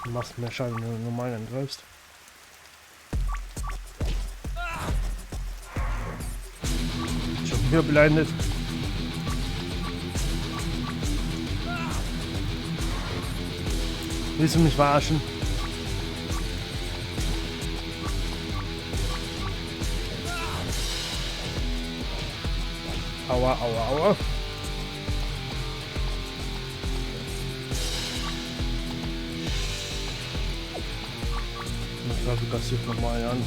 Du machst mehr Schaden, wenn du normal angreifst. Schon wieder blendet. Willst du mich verarschen? Aua, aua, aua. Ich glaube, du gehst jetzt nochmal an.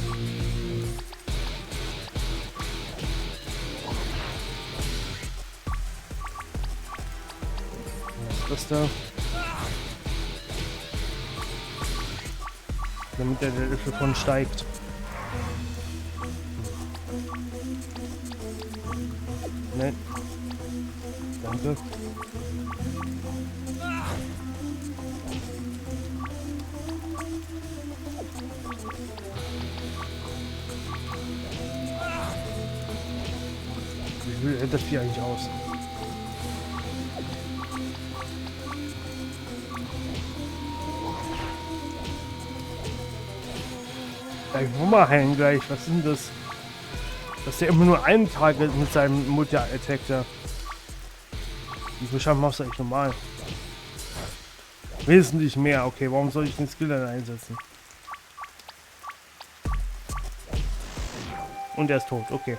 Was ist das da? Damit der Hilfe von steigt. Nein. Danke. Wie hält das Vieh eigentlich aus? Gleich Wummerhellen gleich, was ist denn das? Dass der immer nur einen Target mit seinem Multi-Attack da. Wie viel Schaden machst du eigentlich normal? Wesentlich mehr, okay, warum soll ich den Skill dann einsetzen? Und er ist tot, okay.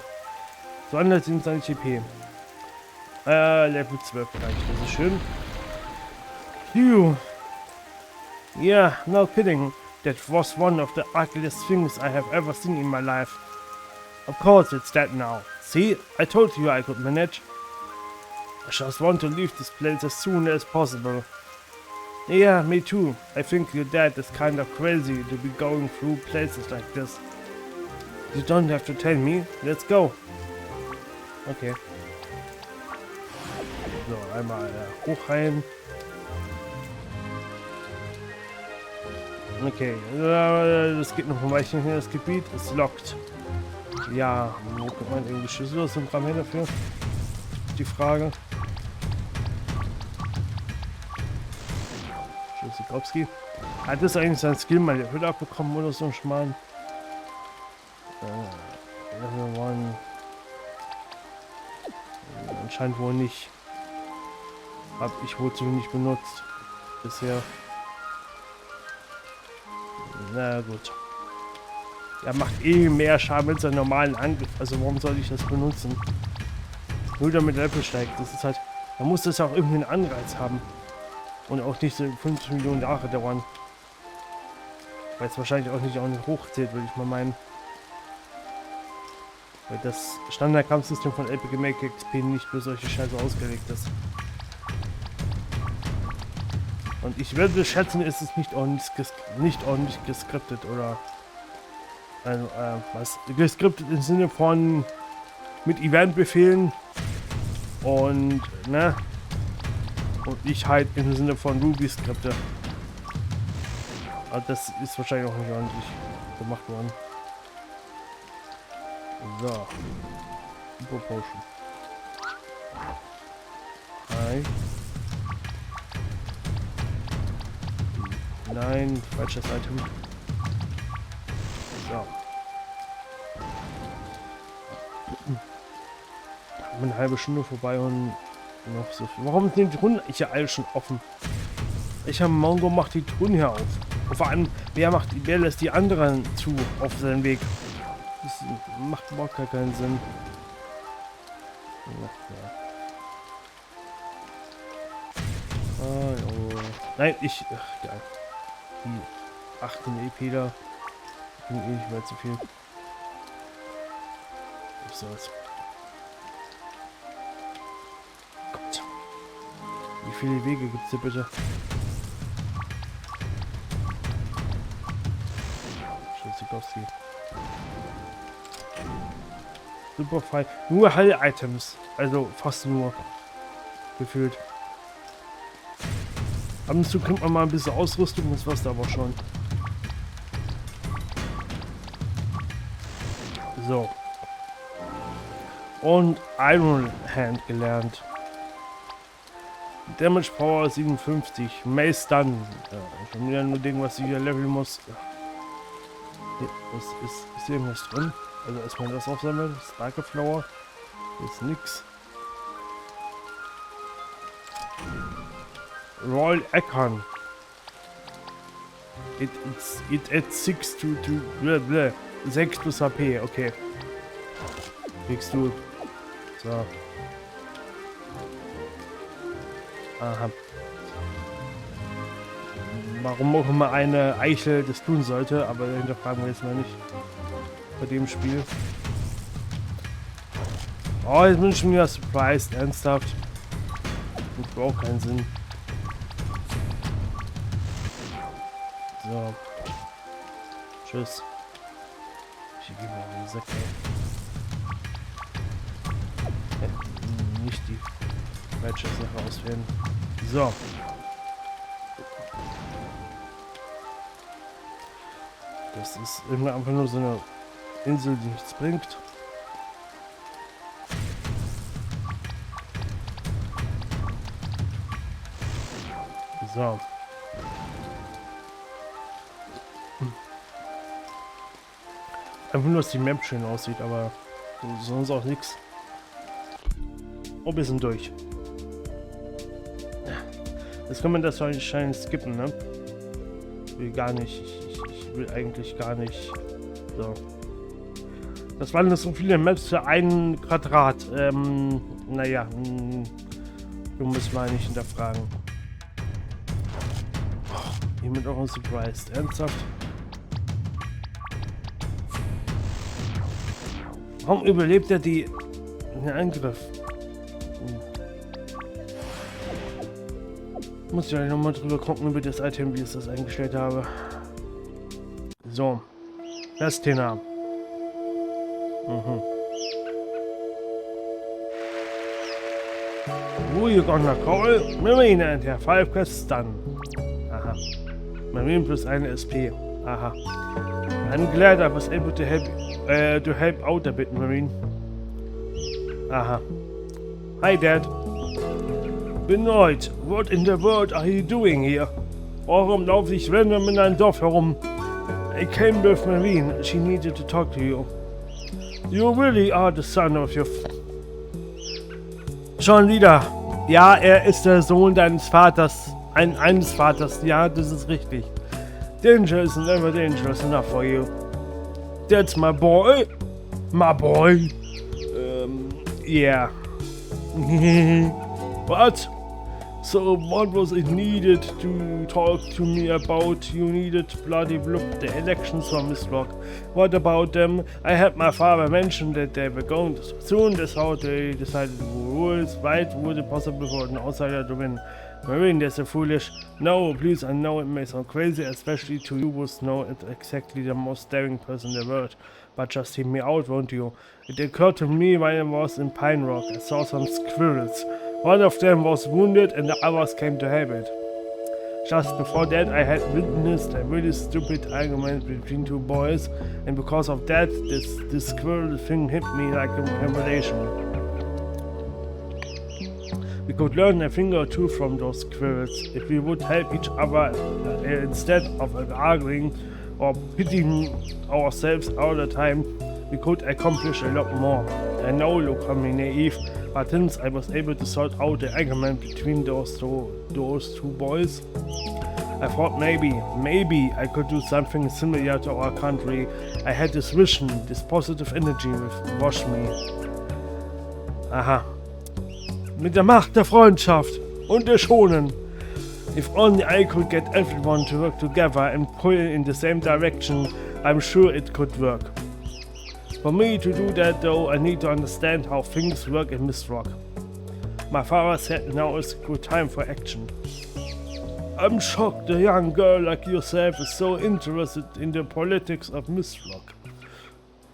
So anders sind seine TP. Level 12 gleich, das ist schön. Phew. Yeah, no kidding. That was one of the ugliest things I have ever seen in my life. Of course it's dead now. See, I told you I could manage. I just want to leave this place as soon as possible. Yeah, me too. I think your dad is kind of crazy to be going through places like this. You don't have to tell me. Let's go. Okay. So, einmal hochheilen. Okay, das geht noch ein Weilchen hier. Das Gebiet ist locked. Ja, wo kommt man irgendwie Schlüssel aus dem Kram her dafür? Die Frage. Schlüsselkowski. Hat das eigentlich sein Skill mal die Hütte abbekommen oder so ein Schmarrn? Anscheinend wohl nicht. Hab ich wohl zu wenig benutzt. Bisher. Na gut. Er macht eh mehr Schaden mit seinem normalen Angriff. Also warum soll ich das benutzen? Nur damit Level steigt. Das ist halt. Man muss das auch irgendwie einen Anreiz haben. Und auch nicht so 50 Millionen Jahre dauern. Weil es wahrscheinlich auch nicht hochzählt, würde ich mal meinen. Weil das Standardkampfsystem von Epic Make XP nicht für solche Scheiße ausgelegt ist. Und ich würde schätzen, ist es nicht ordentlich geskriptet oder also, was geskriptet im Sinne von mit Eventbefehlen und ne und ich halt im Sinne von Ruby-Skripte. Aber das ist wahrscheinlich auch nicht ordentlich gemacht worden. So. Super Potion. Hi. Nein, falsches Item. So. Eine halbe Stunde vorbei und noch so viel. Warum sind die Truhen hier alle schon offen? Ich habe Mongo macht die Truhen hier auf. Und vor allem, wer lässt die anderen zu auf seinen Weg? Das macht überhaupt gar keinen Sinn. Ja. Oh. Nein, ach, geil. Die 18 EP da. Bin eh nicht mehr zu viel. Was soll's. Gott. Wie viele Wege gibt's hier bitte? Schützigowski. Super fein. Nur Heil-Items. Also fast nur. Gefühlt. Ab und zu kriegt man mal ein bisschen Ausrüstung, das war's da aber schon. So. Und Iron Hand gelernt. Damage Power 57. Myst dann. Schon wieder nur Ding, was ich hier leveln muss. Hier, ist hier irgendwas drin? Also erstmal das aufsammeln. Starke Flower. Hier ist nix. Royal Econ. It adds 6 to 6 plus HP, okay. Kriegst du. So. Aha. Warum auch immer eine Eichel das tun sollte, aber dahinter fragen wir jetzt mal nicht. Bei dem Spiel. Oh, jetzt bin ich schon wieder surprised, ernsthaft. Das braucht keinen Sinn. So. Tschüss. Ich gebe mir die Säcke. Nicht die falsche Sache auswählen. So. Das ist irgendwie einfach nur so eine Insel, die nichts bringt. So. Einfach nur, dass die Map schön aussieht, aber sonst auch nichts. Oh, wir sind durch. Jetzt kann man das wahrscheinlich skippen, ne? Ich will gar nicht. Ich will eigentlich gar nicht. So. Das waren so viele Maps für einen Quadrat. Naja. Du musst mal nicht hinterfragen. Oh, hiermit auch ein Surprise. Ernsthaft? Warum überlebt er den Angriff? Muss ich nochmal drüber gucken über das Item, wie ich das eingestellt habe. So. Das Thema. Who you gonna call? Marine and her 5 quests done. Aha. Marine plus eine SP. Aha. I'm glad I was able to help out a bit, Marine. Aha. Hi, Dad. Benoit, what in the world are you doing here? Warum laufe ich random in einem Dorf herum? I came with Marine. She needed to talk to you. You really are the son of your... Schon wieder. Ja, er ist der Sohn deines Vaters. Eines Vaters. Ja, das ist richtig. Danger is never dangerous enough for you. That's my boy. My boy. Yeah. What? So what was it needed to talk to me about? You needed bloody bloop the elections from Mystrock. What about them? I had my father mention that they were going to soon. That's how they decided the rules. Right? Would it possible for an outsider to win? Marine, that's a foolish. No, please, I know it may sound crazy, especially to you who know it exactly the most daring person in the world. But just hear me out, won't you? It occurred to me when I was in Pine Rock. I saw some squirrels. One of them was wounded and the others came to help it. Just before that, I had witnessed a really stupid argument between two boys, and because of that, this squirrel thing hit me like a revelation. We could learn a thing or two from those squirrels if we would help each other instead of arguing or pitying ourselves all the time. We could accomplish a lot more. I know, look, I'm naive, but since I was able to sort out the argument between those two boys, I thought maybe I could do something similar to our country. I had this vision, this positive energy with wash me. Aha. Mit der Macht der Freundschaft und der Schonen. If only I could get everyone to work together and pull in the same direction, I'm sure it could work. For me to do that though, I need to understand how things work in Mystrock. My father said now is a good time for action. I'm shocked a young girl like yourself is so interested in the politics of Mystrock.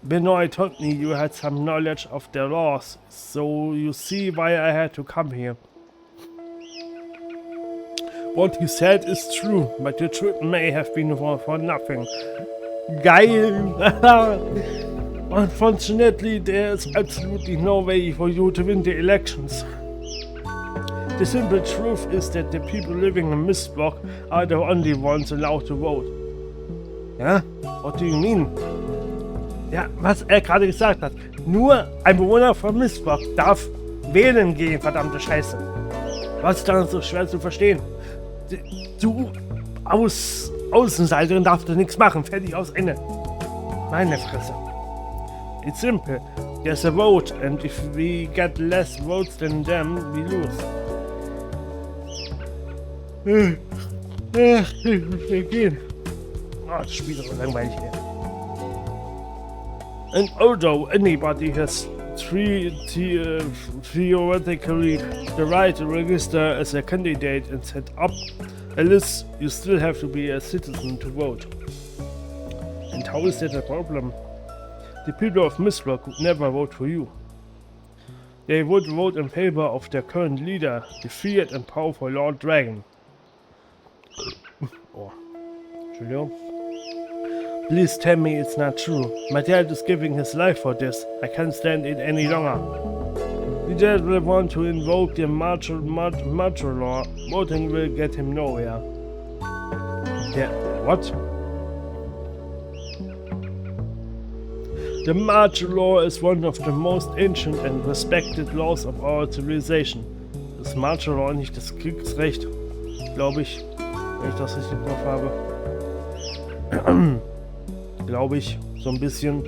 Benoit told me you had some knowledge of their laws, so you see why I had to come here. What you said is true, but your trip may have been for nothing. Geil! Unfortunately, there is absolutely no way for you to win the elections. The simple truth is that the people living in Mystrock are the only ones allowed to vote. Ja? What do you mean? Ja, was er gerade gesagt hat. Nur ein Bewohner von Mystrock darf wählen gehen, verdammte Scheiße. Was ist daran so schwer zu verstehen? Du Außenseiterin darfst du nichts machen. Fertig, aus Ende. Meine Fresse. It's simple. There's a vote, and if we get less votes than them, we lose. Gehen. Oh, das Spiel ist so langweilig hier. And although anybody has theoretically the right to register as a candidate and set up a list, you still have to be a citizen to vote. And how is that a problem? The people of Mystrock would never vote for you. They would vote in favor of their current leader, the feared and powerful Lord Dragon. Oh. Entschuldigung. Please tell me it's not true. My dad is giving his life for this. I can't stand it any longer. The dad will want to invoke the martial law. Voting will get him nowhere. Yeah, what? The martial law is one of the most ancient and respected laws of our civilization. Das martial law nicht das Kriegsrecht, glaube ich, wenn ich das richtig drauf habe. Glaube ich, so ein bisschen.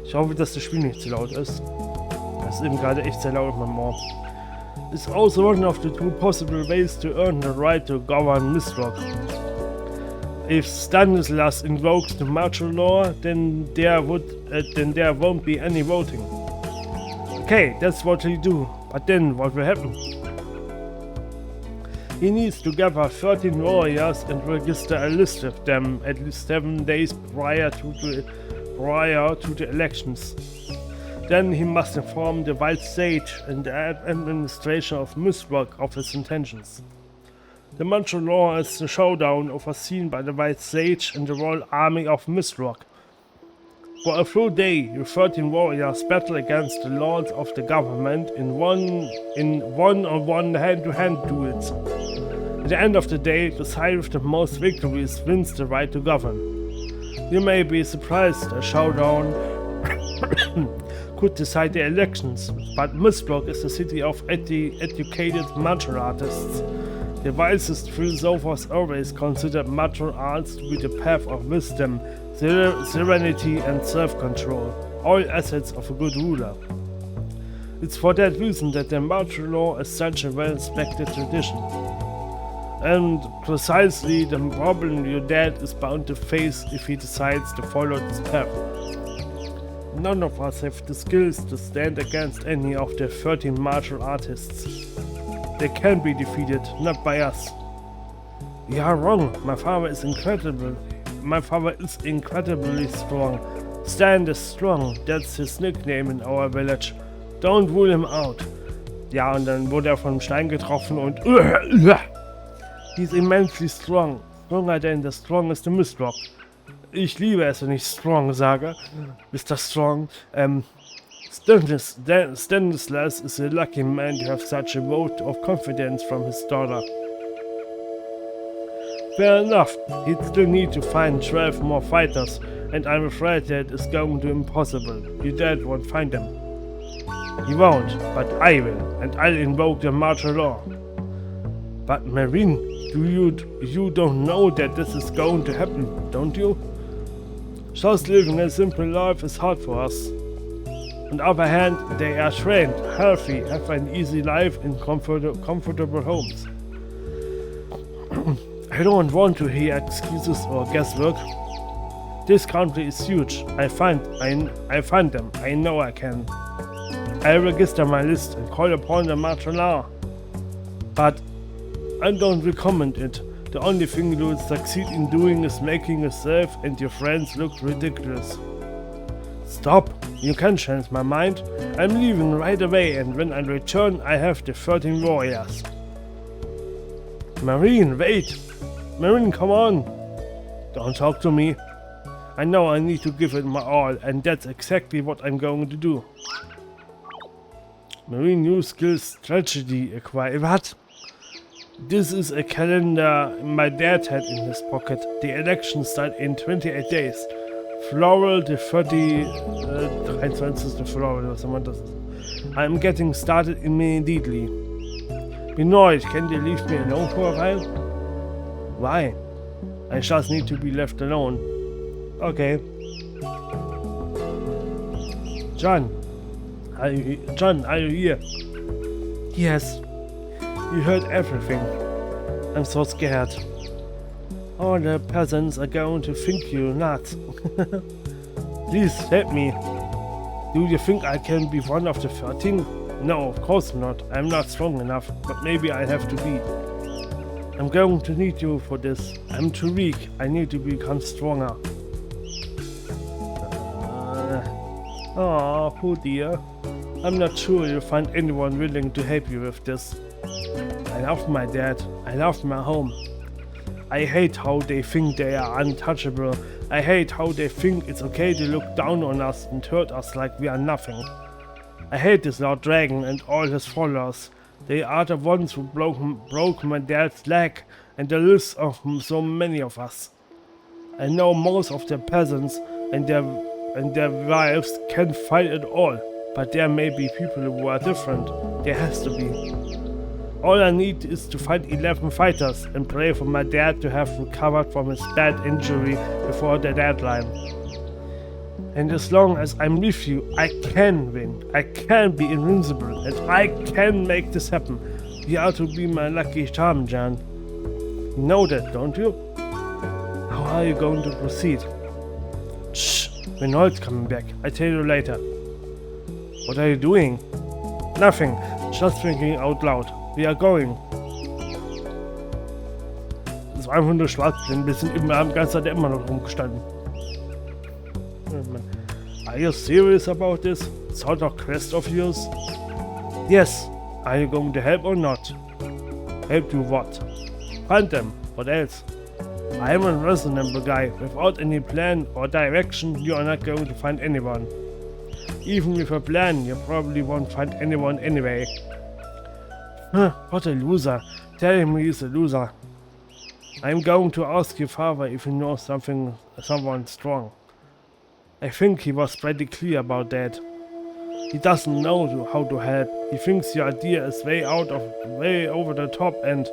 Ich hoffe, dass das Spiel nicht zu laut ist. Das ist eben gerade echt sehr laut, mein Mom. It's also one of the two possible ways to earn the right to govern Mystrock. If Stanislas invokes the martial law, then there won't be any voting. Okay, that's what he'll do. But then what will happen? He needs to gather 13 warriors and register a list of them at least 7 days prior to the elections. Then he must inform the Wild Sage and the administration of Mystrock of his intentions. The martial law is the showdown overseen by the Wild Sage and the Royal Army of Mystrock. For a full day, the 13 warriors battle against the lords of the government in one-on-one hand-to-hand duels. At the end of the day, the side with the most victories wins the right to govern. You may be surprised a showdown could decide the elections, but Mystrock is a city of educated martial artists. The wisest philosophers always considered martial arts to be the path of wisdom, serenity and self-control, all assets of a good ruler. It's for that reason that the martial law is such a well-respected tradition. And precisely the problem your dad is bound to face if he decides to follow this path. None of us have the skills to stand against any of the 13 martial artists. They can be defeated, not by us. You are wrong. My father is incredibly strong. Stan is strong. That's his nickname in our village. Don't rule him out. Ja, und dann wurde von Stein getroffen und he's immensely strong. Stronger than the strongest in Mystrock. Ich liebe es, wenn ich strong sage. Mr. Strong. Stanislas is a lucky man to have such a vote of confidence from his daughter. Fair enough, he'd still need to find 12 more fighters, and I'm afraid that is going to be impossible. Your dad won't find them. He won't, but I will, and I'll invoke the martial law. But Marine, you don't know that this is going to happen, don't you? Just living a simple life is hard for us. On the other hand, they are trained, healthy, have an easy life in comfortable homes. I don't want to hear excuses or guesswork. This country is huge. I find them. I know I can. I register my list and call upon the martial law. But I don't recommend it. The only thing you will succeed in doing is making yourself and your friends look ridiculous. Stop! You can change my mind. I'm leaving right away, and when I return, I have the 13 warriors. Marine, wait! Marine, come on! Don't talk to me. I know I need to give it my all, and that's exactly what I'm going to do. Marine, new skills, strategy acquire. What? This is a calendar my dad had in his pocket. The election started in 28 days. Floral, the 23. Floral, was immer das ist. I'm getting started immediately. Benoit, can you leave me alone for a while? Why? I just need to be left alone. Okay. John, are you here? Yes. You heard everything. I'm so scared. All the peasants are going to think you nuts. Please help me. Do you think I can be one of the 13? No, of course not. I'm not strong enough, but maybe I have to be. I'm going to need you for this. I'm too weak. I need to become stronger. Oh dear. I'm not sure you'll find anyone willing to help you with this. I love my dad. I love my home. I hate how they think they are untouchable. I hate how they think it's okay to look down on us and hurt us like we are nothing. I hate this Lord Dragon and all his followers. They are the ones who broke my dad's leg, and the list of so many of us. I know most of the peasants and their wives can't fight at all, but there may be people who are different. There has to be. All I need is to find 11 fighters and pray for my dad to have recovered from his bad injury before the deadline. And as long as I'm with you, I can win. I can be invincible, and I can make this happen. You are to be my lucky charm, Jan. You know that, don't you? How are you going to proceed? Shh, Renault's coming back. I'll tell you later. What are you doing? Nothing, just thinking out loud. We are going. Das war einfach nur schwarz, denn wir sind immer am ganzen Tag immer noch rumgestanden. Are you serious about this? Sort of quest of yours? Yes. Are you going to help or not? Help you what? Find them. What else? I am a reasonable guy. Without any plan or direction, you are not going to find anyone. Even with a plan, you probably won't find anyone anyway. What a loser. Tell him he is a loser. I'm going to ask your father if he knows someone strong. I think he was pretty clear about that. He doesn't know how to help. He thinks your idea is way over the top and...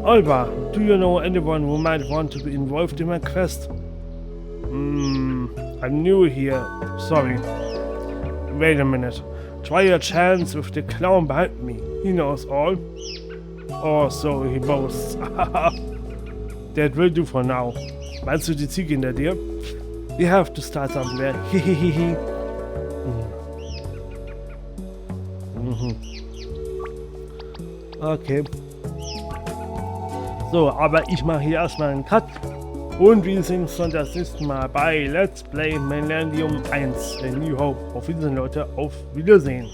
Alba, do you know anyone who might want to be involved in my quest? I'm new here. Sorry. Wait a minute. Try your chance with the clown behind me. He knows all. Or so he boasts. That will do for now. Meinst du die Ziege hinter dir? We have to start somewhere. Hihihihi. Okay. So, aber ich mache hier erstmal einen Cut. Und wir sehen uns dann das nächste Mal bei Let's Play Millennium 1. A New Hope. Auf Wiedersehen, Leute. Auf Wiedersehen.